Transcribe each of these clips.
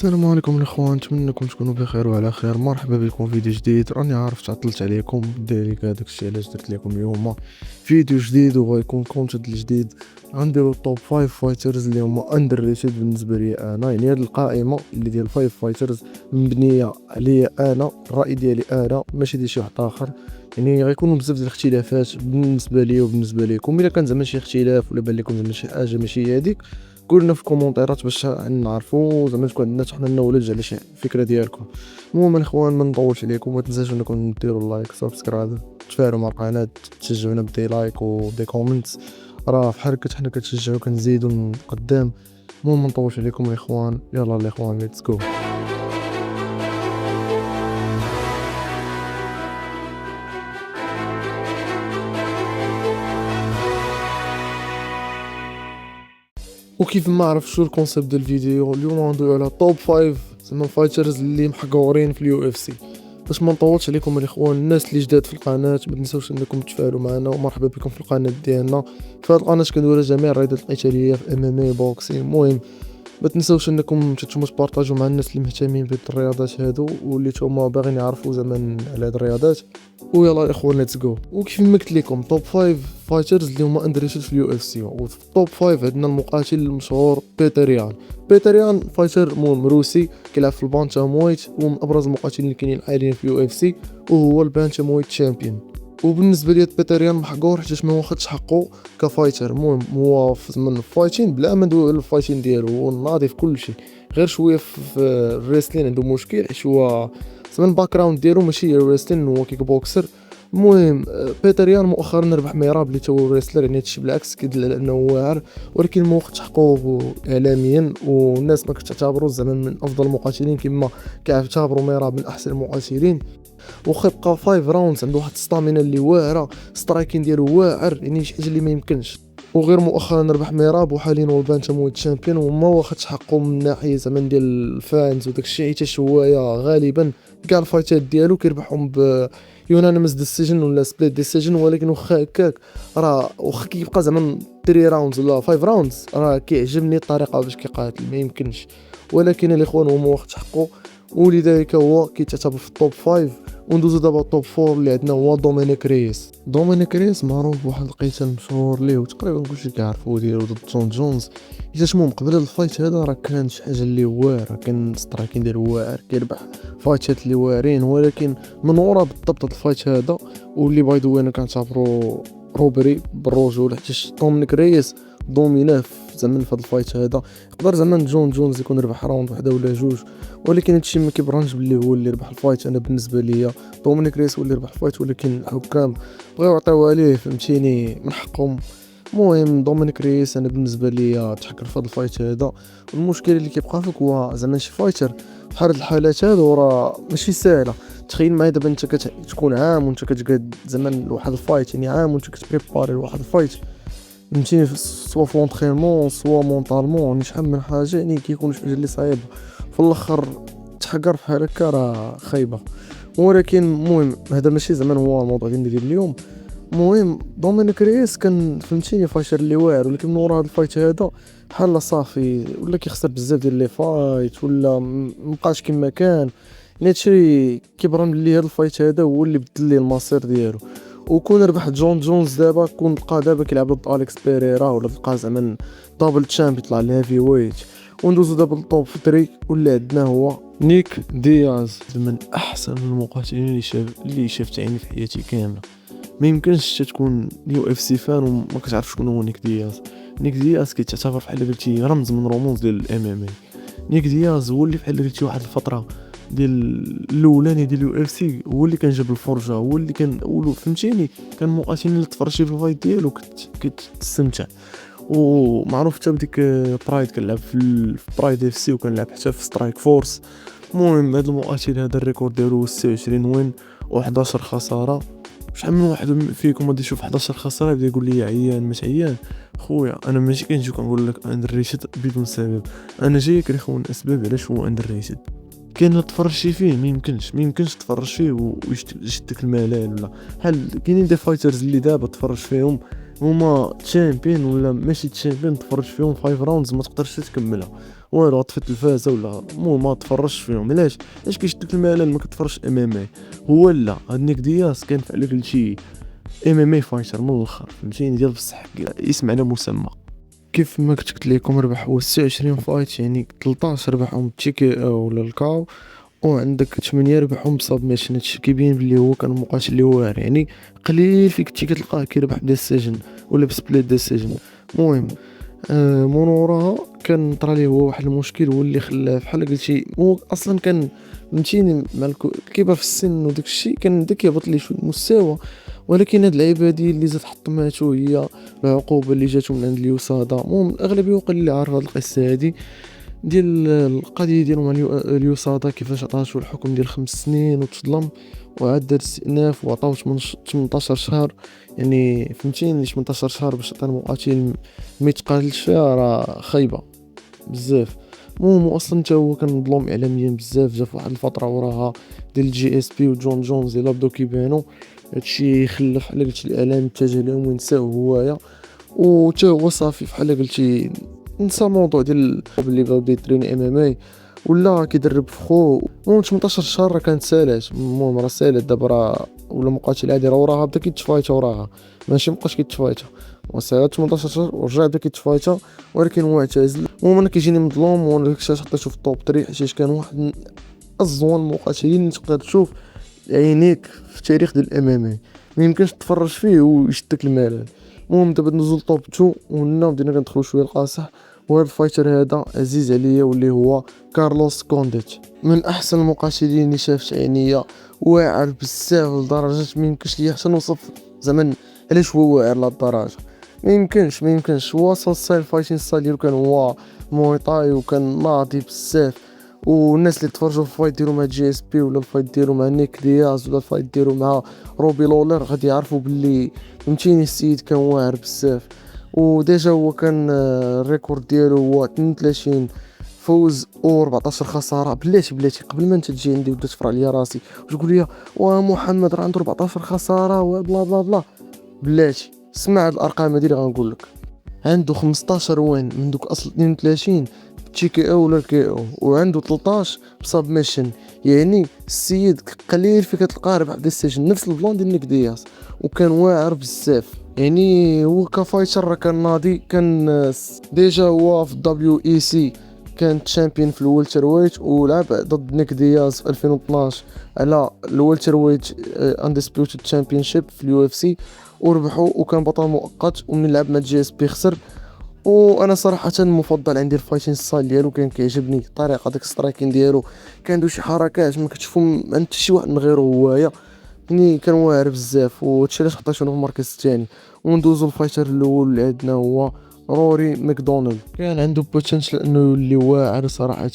السلام عليكم الاخوان، نتمنى انكم تكونوا بخير وعلى خير. مرحبا بكم في فيديو جديد. راني عارف تعطلت عليكم، دايريك هذاك الشيء علاش درت لكم اليوم فيديو جديد وغيكون كونتنت جديد. غنديروا توب 5 فايترز اللي هما اندر ريتد بالنسبه لي انا. يعني هذه القائمه اللي ديال 5 فايترز مبنيه عليا انا، الراي ديالي انا ماشي ديال شي واحد اخر. يعني غيكونوا بزاف ديال الاختلافات بالنسبه لي وبالنسبه لكم. الا كان زعما شي اختلاف ولا بان لكم زعما شي حاجه ماشي هذيك، قولنا في الكومونتيرات باش نعرفوا زعما تكون عندنا حنا النولج على شي فكره ديالكم. المهم الاخوان، ما نطولش عليكم، ما تنساوش انكم ديروا لايك سبسكرايب، تفاعلوا مع القناه، تشجعونا بدي لايك ودي كومنتس. راه بحال هكا حنا كتشجعوا كنزيدوا قدام. المهم ما نطولش عليكم الاخوان، يلا الاخوان ليتس جو. وكيف ما عرفت شو الكونسيبت ديال الفيديو اليوم، غندويو على توب 5 زعما فايترز اللي محقورين في اليو اف سي. باش ما نطولش عليكم الاخوان، الناس اللي جداد في القناه ما تنساوش انكم تفاعلوا معنا، ومرحبا بكم في القناه ديالنا. في هذه القناه كنديروا جميع الرياضات القتاليه في ام ام اي بوكسين. المهم ما تنساوش انكم تبارطاجوا مع الناس اللي مهتمين بهاد الرياضات هادو واللي توما باغيين يعرفوا زمان على هاد الرياضات. ويلا الاخوان ليتس جو. وكيف ما قلت لكم توب 5 فايترز اللي هما اندريتد في اليو اف سي. وفي التوب 5 عندنا المقاتل المشهور بيتر يان فايتر روسي كيلعب في البانتا مويت، ومن ابرز المقاتلين اللي كاينين حاليا في اليو اف سي، وهو البانتا مويت تشامبيون. وبالنسبه لي بيتر يان محقور حيت ما واخدش حقه كفايتر. المهم هو في زمن الفايتين بلا ما ندوي على الفايتين ديالو، هو ناضي في كل شيء، غير شويه في الريسلين عنده مشكل حيت هو زعما الباك جراوند ديالو ماشي ريسلين، هو كيك بوكسر. المهم بيتر يان مؤخرا ربح ميراب اللي تو ريسلر، يعني هادشي بالعكس كيدل على انه واعر، ولكن ما واخدش حقه اعلاميا، والناس ما كتعتبرو زعما من افضل المقاتلين كما كيعتبروا ميراب من احسن المقاتلين. وخا بقى 5 راوندز عنده واحد الستامينا اللي واعره، سترايكين ديالو واعر، يعني شي حاجه اللي ما يمكنش. وغير مؤخرا ربح ميراب، وحاليا هو البانتا مويت تشامبيون، وما واخدش حقه من ناحيه زعما ديال الفانز وداك الشيء، حيت هوايا غالبا كاع الفايتات ديالو كيربحهم ب يونانيمس ديسيجن ولا سبليت ديسيجن. ولكن واخا هكاك راه واخا كيبقى زعما 3 راوندز ولا 5 راوندز، راه كيعجبني الطريقه باش كيقاتل، ما يمكنش. ولكن الاخوان هو ما واخدش حقه، ولذلك هو كيتعتبر في التوب 5. وندوزو دابا التوب 4 اللي عندنا هو دومينيك ريس معروف بواحد القتال مشهور ليه وتقريبا كلشي كيعرفو، ديالو ضد جون جونز. حيت المهم قبل هاد الفايت هذا راه كان شي حاجه اللي واعره، كان سترايكين ديالو واعر، كيربح فايتات اللي واعرين. ولكن من ورا بالضبط هاد الفايت هذا واللي باي ذا واي انا كنعتبرو روبري بالرجوله، حيت دومينيك ريس دوميناه زعما في هاد الفايت هذا. يقدر زعما جون جونز يكون ربح راوند وحده ولا جوج، ولكن هادشي ما كيبرهنش باللي هو اللي ربح الفايت. انا بالنسبه ليا دومينيك ريس هو اللي ربح الفايت، ولكن الحكام بغاو يعطيوها ليه، فهمتيني، من حقهم. المهم دومينيك ريس انا بالنسبه ليا تحكر في هذا الفايت هذا. المشكل اللي كيبقى فيك هو زعما شي فايتر بحال هاد الحالات هادو راه ماشي ساهله. تخيل معايا دابا انت تكون عام وانت كتقاد زعما لواحد الفايت، يعني عام وانت كتبريباري لواحد الفايت، فهمتيني، سوا في لونطرينمون سوا مونطالمون، يعني شحال من حاجه، يعني كيكون شي حاجه اللي صعيبه في الاخر تحقر بحال هكا راه خايبه. ولكن المهم هذا ماشي زعما هو الموضوع ديال اليوم. المهم دومينيك ريس كان فهمتيني فايتر اللي واعر، ولكن من ورا هذا الفايت هذا بحال صافي ولا كيخسر بزاف ديال لي فايت ولا مبقاش كما كان. يعني هادشي كيبرهن بلي هذا الفايت هذا هو اللي بدل ليه المصير ديالو. وكون ربح جون جونز دابا كون بقى دابا كيلعب ضد اليكس بيريرا، ولا بقى زعما دابل تشامب يطلع الهيفي ويت. وندوزو دابا للطوب 3 واللي عندنا هو نيك دياز، من احسن المقاتلين اللي شفت عيني في حياتي كامله. ما يمكنش تكون يو اف سي فان وما كتعرف شكون هو نيك دياز. نيك دياز كيتعتبر بحال قلتي رمز من رموز ديال الام ام اي. نيك دياز هو اللي بحال قلتي واحد الفتره ديال الاولاني ديال يو اف سي، هو اللي كان جاب الفرجه، هو اللي كان اولو، فهمتيني، كان مقاتلين اللي تفرجتي في الفايت ديالو كتستمتع. ومعروف حتى بديك برايد كنلعب في برايد اف سي، وكنلعب حتى في سترايك فورس. المهم هذا المقاتل هذا الريكورد ديالو 26 وين و11 خساره. شحال من واحد فيكم غادي يشوف 11 خساره يبدا يقول لي عيان مش عيان؟ خويا انا ماشي كنجي كنقول لك اندر ريتد بدون سبب، انا جايك نخون اسباب علاش هو اندر ريتد. كاين اللي تفرجتي فيه ما يمكنش تفرج فيه ويشدك الملل، ولا بحال كاينين دي فايترز اللي دابا تفرج فيهم هما تشامبيون ولا ماشي تشامبيون، تفرج فيهم 5 راوندز ما تقدرش تكملها. والو طفي التلفازه ولا المهم ما تفرجش فيهم. علاش كيشدك الملل ما كتفرجش ام ام اي؟ هو لا هاد نيك دياس كان فعلا شي ام ام اي فايتر من الاخر فهمتيني ديال بصح اسم على مسمى. كيف ما قلت لكم ربح هو 26 فايت، يعني 13 ربحهم تشيكي ولا الكاو، وعندك 8 ربحهم بسابميشن. هادشي كيبين بلي هو كان مقاتل اللي واعر، يعني قليل فيك كنتي كتلقاه كيربح بديسيجن ولا بسبليت ديسيجن. المهم من وراها كان طرا ليه هو واحد المشكل هو اللي خلاه بحال قلتي هو اصلا كان فهمتيني مع الكبر في السن وداك الشيء كان بدا كيهبط ليه شويه المستوى. ولكن هاد اللعيبه هادي اللي زاد حطماتو هي العقوبه اللي جاتو من عند اليوسادا. المهم الاغلبيه وقال اللي عارف هاد القصه هادي ديال القضيه ديالو مع اليوسادا، كيفاش عطاتو الحكم ديال 5 سنين وتظلم وعاد دار استئناف وعطاو 18 شهر. يعني فهمتيني 18 شهر باش تعطي المقاتل ما يتقاتلش فيها راه خايبه بزاف. المهم اصلا حتى هو كان مظلوم اعلاميا بزاف، جا فواحد الفتره وراها ديال الجي اس بي وجون جونز الا بداو كيبانو هادشي خلف بحال قلتي الاعلام اتجه لهم ونساو هوايا، وتا هو صافي بحال قلتي نسى الموضوع ديال اللي بدا يتريني ام ام اي ولا كيدرب في خو. المهم 18 شهر راه كانت سالات، المهم راه سالات دابا راه ولا مقاتل عادي راه وراها بدا كيتفايتا وراها ماشي مابقاش كيتفايتا وسالات 18 شهر ورجع بدا كيتفايتا ولكن هو اعتزل. المهم انا كيجيني مظلوم وانا داكشي حطيتو في الطوب 3 حيت كان واحد من ازون المقاتلين اللي تقدر تشوف عينيك في التاريخ ديال الام ام اي، ما يمكنش تفرج فيه ويشدك الملل. المهم دابا نزول طوب 2 وهنا بدينا كندخلو شويه القاصح. وهذا الفايتر هذا عزيز عليا واللي هو كارلوس كونديت، من احسن المقاتلين اللي شافت عينيا، واعر بزاف لدرجه ما يمكنش ليا حتى نوصف زعما علاش هو واعر لهاد الدرجه. ما يمكنش هو ستايل فايتين ستايل ديالو كان هو مويطاي وكان ناضي بزاف. والناس اللي تفرجوا في الفايت ديالو مع جي اس بي ولا الفايت ديالو مع نيك دياز ولا الفايت ديالو مع روبي لولر غادي يعرفوا باللي فهمتيني السيد كان واعر بزاف. وديجا هو كان الريكورد ديالو هو 32 فوز و14 خساره. بلاتي قبل ما انت تجي عندي وتبدا تفرع ليا راسي وتقول لي محمد راه عنده 14 خساره وبلا بلا بلا، بلاتي سمع هاد الارقام هادي اللي غنقول لك. عنده 15 وين من دوك اصل 32 تشي كي او ولا كي او، وعنده 13 بسبميشن. يعني السيد قليل فيك تلقاه ربح ديسيجن نفس البلان ديال نيك دياس وكان واعر بزاف. يعني هو كفايتر راه كان ناضي، كان ديجا هو في دبليو اي سي كان تشامبيون في الولتر ويت ولعب ضد نيك دياز في 2012 على الولتر ويت اندسبيوتد تشامبيونشيب في اليو اف سي وربحوا وكان بطل مؤقت. ومن لعب مع جي اس بي خسر. وانا صراحه المفضل عندي الفايتين ستايل ديالو كان كيعجبني الطريقه داك سترايكين ديالو، كان عنده شي حركات ما كتشوفو عند شي واحد من غيره هوايا. يعني كان واعر بزاف وهادشي علاش حطيتو في المركز الثاني. وندوزو الفايتر الاول اللي عندنا هو روري ماكدونالد. كان عنده بوتنشال انه يولي واعر صراحه،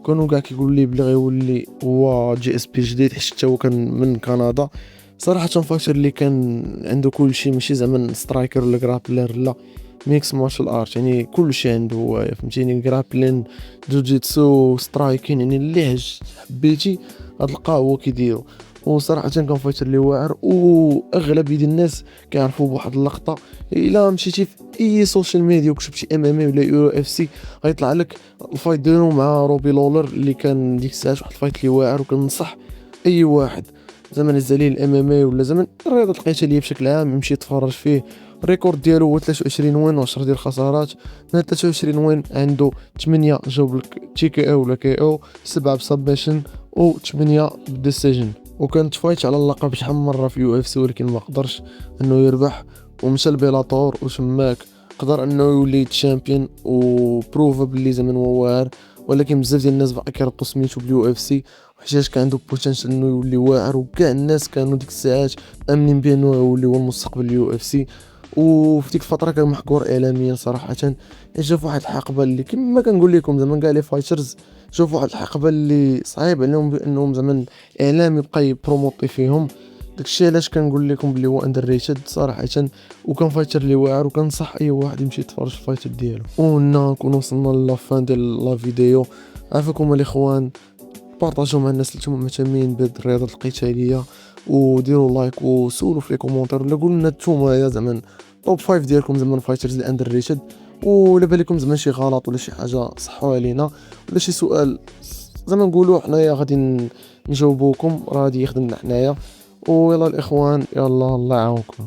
كانوا كاع كيقول لي بلي غيولي هو جي اس بي جديد حتى هو كان من كندا. صراحه فايتر اللي كان عنده كل شيء، ماشي زعما سترايكر ولا جرابلر، لا ميكس مارشال ارت، يعني كل شيء عنده هو فهمتيني، جرابلين جوجيتسو سترايكين، يعني اللي حبيتي غتلقاه هو كيديرو. وصراحه كان فايتر اللي واعر واغلبيه ديال الناس كيعرفوا بواحد اللقطه. الا مشيتي في اي سوشيال ميديا وكتبتي ام ام اي ولا يو اف سي غيطلع لك الفايت ديالو مع روبي لولر اللي كان ديك الساعه واحد الفايت اللي واعر. وكنصح اي واحد زعما الزليل الام ام اي ولا زعما الرياضه القتاليه بشكل عام يمشي يتفرج فيه. الريكورد ديالو هو 23 وين و10 ديال الخسارات. من 23 وين عنده 8 جاوب لك تي كي او ولا كي او، 7 بسبميشن و8 بالديسيجن. وكانت فايت على اللقب شحال من مره في يو اف سي ولكن ما قدرش انه يربح، ومشى لبيلاطور وتماك قدر انه يولي تشامبيون وبروفا باللي زعما هو واعر. ولكن بزاف ديال الناس باقي كيربطوا سميتو باليو اف سي حيت كان عنده بوتنشال انه يولي واعر، وكاع الناس كانوا ديك الساعات امنين بانه يولي هو المستقبل اليو اف سي. وفي ديك الفتره كان محكور اعلاميا صراحه. جا في واحد الحقبه اللي كما كنقول لكم زعما كاع لي فايترز جاو في واحد الحقبه اللي صعيب عليهم بانهم زعما الاعلام يبقى يبروموتي فيهم. داكشي علاش كنقول لكم بلي هو اندر ريتد صراحه، وكان فايتر اللي واعر. وكنصح اي واحد يمشي يتفرج في الفايتر ديالو. وهنا نكون وصلنا لافان ديال لا فيديو. عافاكم الاخوان، بارطاجيو مع الناس اللي نتوما مهتمين بهاد الرياضه القتاليه، وديروا لايك وسولوا في لي كومونتير ولا قولوا لنا نتوما زعما توب 5 ديالكم زعما الفايترز اللي اندر ريتد. ولا بالكم زعما شي غلط ولا شي حاجه صحوا علينا، ولا شي سؤال زعما نقولوا حنايا غادي نجاوبوكم، راه غادي يخدمنا حنايا. ويلا الاخوان، يلا الله يعاونكم.